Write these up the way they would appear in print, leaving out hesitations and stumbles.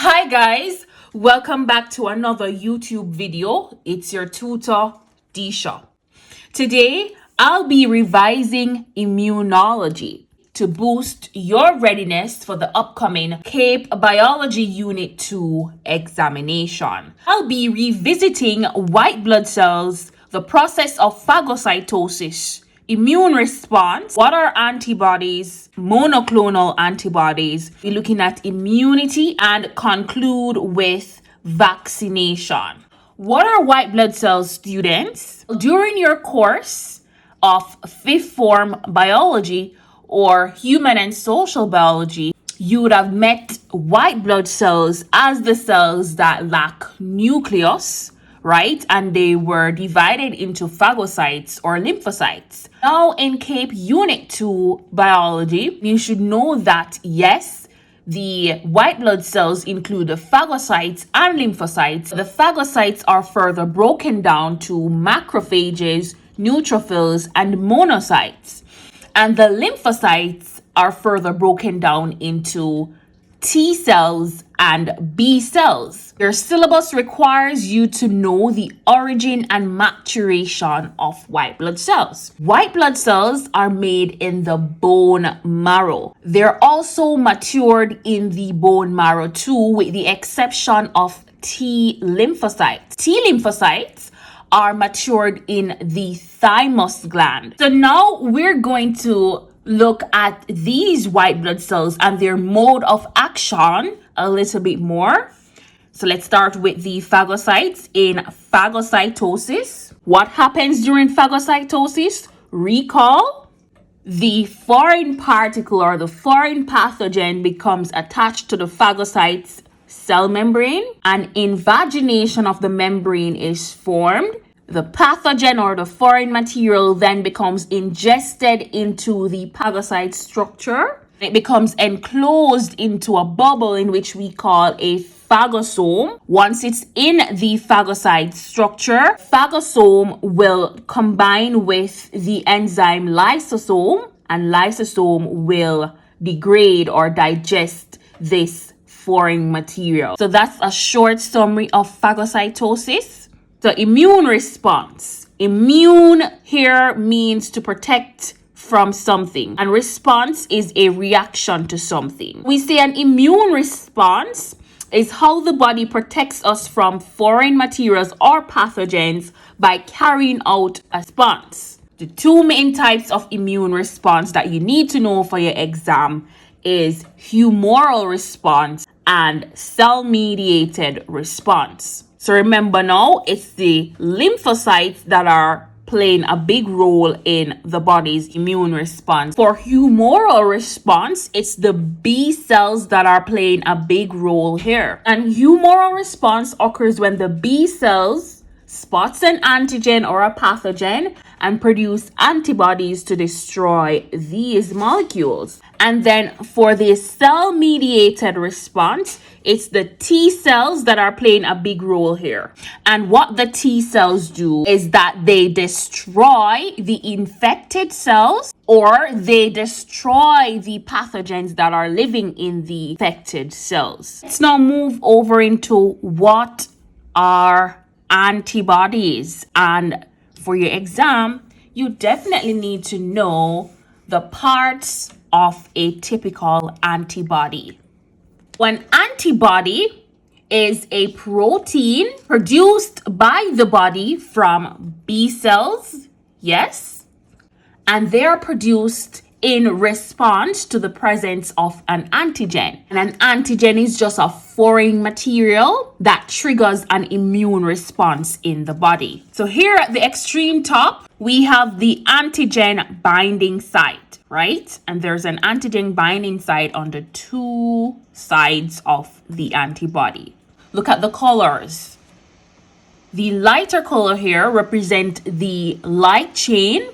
Hi guys, welcome back to another YouTube video. It's your tutor, Disha. Today, I'll be revising Immunology to boost your readiness for the upcoming CAPE Biology Unit 2 examination. I'll be revisiting white blood cells, the process of phagocytosis, immune response, what are antibodies, monoclonal antibodies. We're looking at immunity and conclude with vaccination. What are white blood cells, students? During your course of fifth form biology or human and social biology, you would have met white blood cells as the cells that lack nucleus, right? And they were divided into phagocytes or lymphocytes. Now in CAPE Unit 2 biology, you should know that yes, the white blood cells include the phagocytes and lymphocytes. The phagocytes are further broken down to macrophages, neutrophils, and monocytes. And the lymphocytes are further broken down into T cells and B cells. Your syllabus requires you to know the origin and maturation of white blood cells. White blood cells are made in the bone marrow. They're also matured in the bone marrow too, with the exception of T lymphocytes. T lymphocytes are matured in the thymus gland. So now we're going to look at these white blood cells and their mode of action a little bit more. So let's start with the phagocytes in phagocytosis. What happens during phagocytosis? Recall, the foreign particle or the foreign pathogen becomes attached to the phagocyte's cell membrane, and invagination of the membrane is formed. The pathogen or the foreign material then becomes ingested into the phagocyte structure. It becomes enclosed into a bubble in which we call a phagosome. Once it's in the phagocyte structure, phagosome will combine with the enzyme lysosome, and lysosome will degrade or digest this foreign material. So that's a short summary of phagocytosis. The immune response. Immune here means to protect from something, and response is a reaction to something. We say an immune response is how the body protects us from foreign materials or pathogens by carrying out a response. The two main types of immune response that you need to know for your exam is humoral response and cell-mediated response. So remember now, it's the lymphocytes that are playing a big role in the body's immune response. For humoral response, it's the B cells that are playing a big role here. And humoral response occurs when the B cells spots an antigen or a pathogen and produce antibodies to destroy these molecules. And then for the cell-mediated response, it's the T cells that are playing a big role here. And what the T cells do is that they destroy the infected cells or they destroy the pathogens that are living in the infected cells. Let's now move over into what are antibodies. And for your exam, you definitely need to know the parts of a typical antibody. An antibody is a protein produced by the body from B cells, yes, and they are produced in response to the presence of an antigen. And an antigen is just a foreign material that triggers an immune response in the body. So here at the extreme top, we have the antigen binding site, right? And there's an antigen binding site on the two sides of the antibody. Look at the colors. The lighter color here represent the light chain,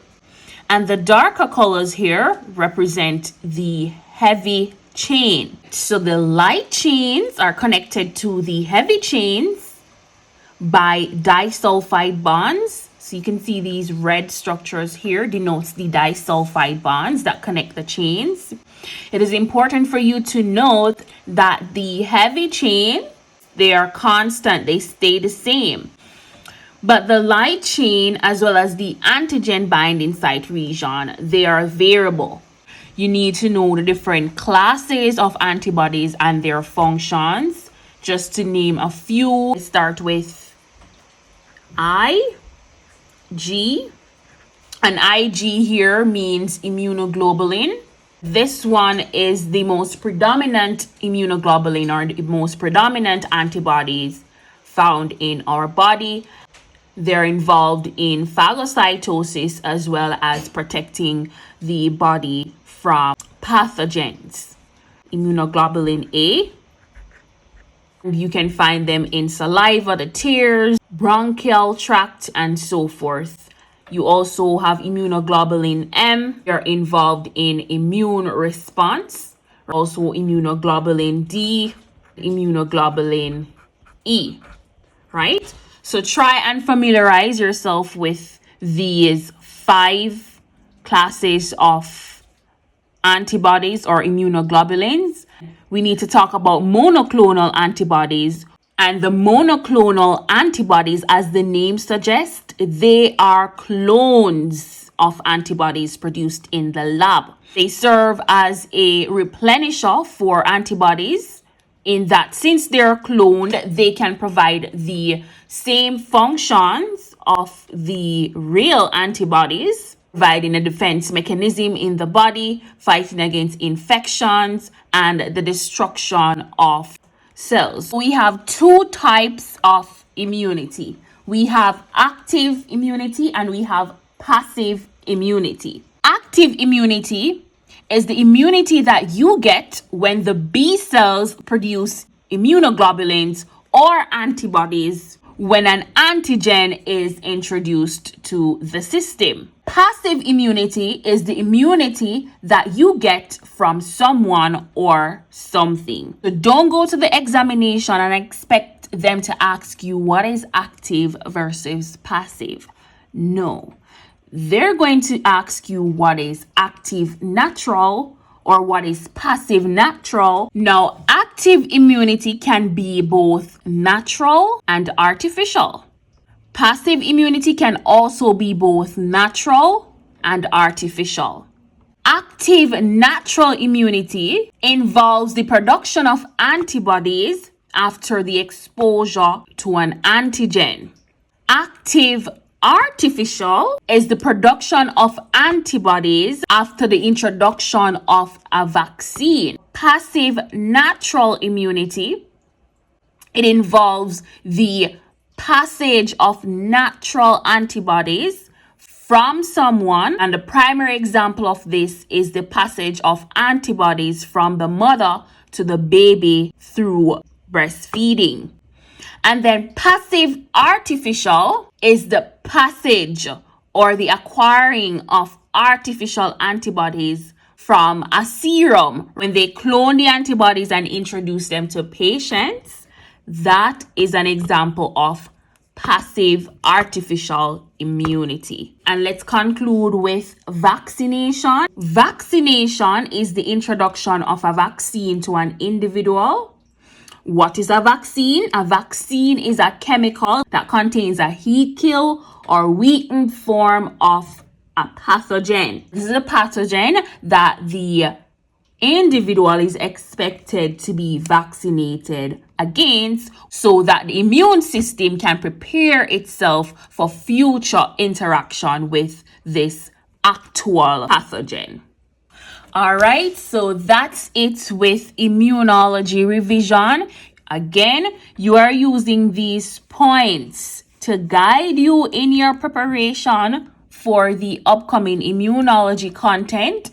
and the darker colors here represent the heavy chain. So the light chains are connected to the heavy chains by disulfide bonds. So you can see these red structures here denotes the disulfide bonds that connect the chains. It is important for you to note that the heavy chain, they are constant, they stay the same. But the light chain as well as the antigen binding site region, they are variable. You need to know the different classes of antibodies and their functions. Just to name a few, start with I, G. An IG here means immunoglobulin. This one is the most predominant immunoglobulin or the most predominant antibodies found in our body. They're involved in phagocytosis as well as protecting the body from pathogens. Immunoglobulin A. You can find them in saliva, the tears, bronchial tract, and so forth. You also have immunoglobulin M. They're involved in immune response. Also immunoglobulin D, immunoglobulin E, right? So try and familiarize yourself with these 5 classes of antibodies or immunoglobulins. We need to talk about monoclonal antibodies. And the monoclonal antibodies, as the name suggests, they are clones of antibodies produced in the lab. They serve as a replenisher for antibodies in that since they're cloned, they can provide the same functions of the real antibodies, providing a defense mechanism in the body, fighting against infections, and the destruction of cells. We have 2 types of immunity. We have active immunity and we have passive immunity. Active immunity is the immunity that you get when the B cells produce immunoglobulins or antibodies when an antigen is introduced to the system. Passive immunity is the immunity that you get from someone or something. So don't go to the examination and expect them to ask you what is active versus passive. No. They're going to ask you what is active natural or what is passive natural. Now, active immunity can be both natural and artificial. Passive immunity can also be both natural and artificial. Active natural immunity involves the production of antibodies after the exposure to an antigen. Active artificial is the production of antibodies after the introduction of a vaccine. Passive natural immunity, it involves the passage of natural antibodies from someone, and the primary example of this is the passage of antibodies from the mother to the baby through breastfeeding. And then passive artificial is the passage or the acquiring of artificial antibodies from a serum. When they clone the antibodies and introduce them to patients, that is an example of passive artificial immunity. And let's conclude with vaccination. Vaccination is the introduction of a vaccine to an individual. What is a vaccine? A vaccine is a chemical that contains a heat kill or weakened form of a pathogen. This is a pathogen that the individual is expected to be vaccinated against so that the immune system can prepare itself for future interaction with this actual pathogen. All right, so that's it with immunology revision. Again, you are using these points to guide you in your preparation for the upcoming immunology content.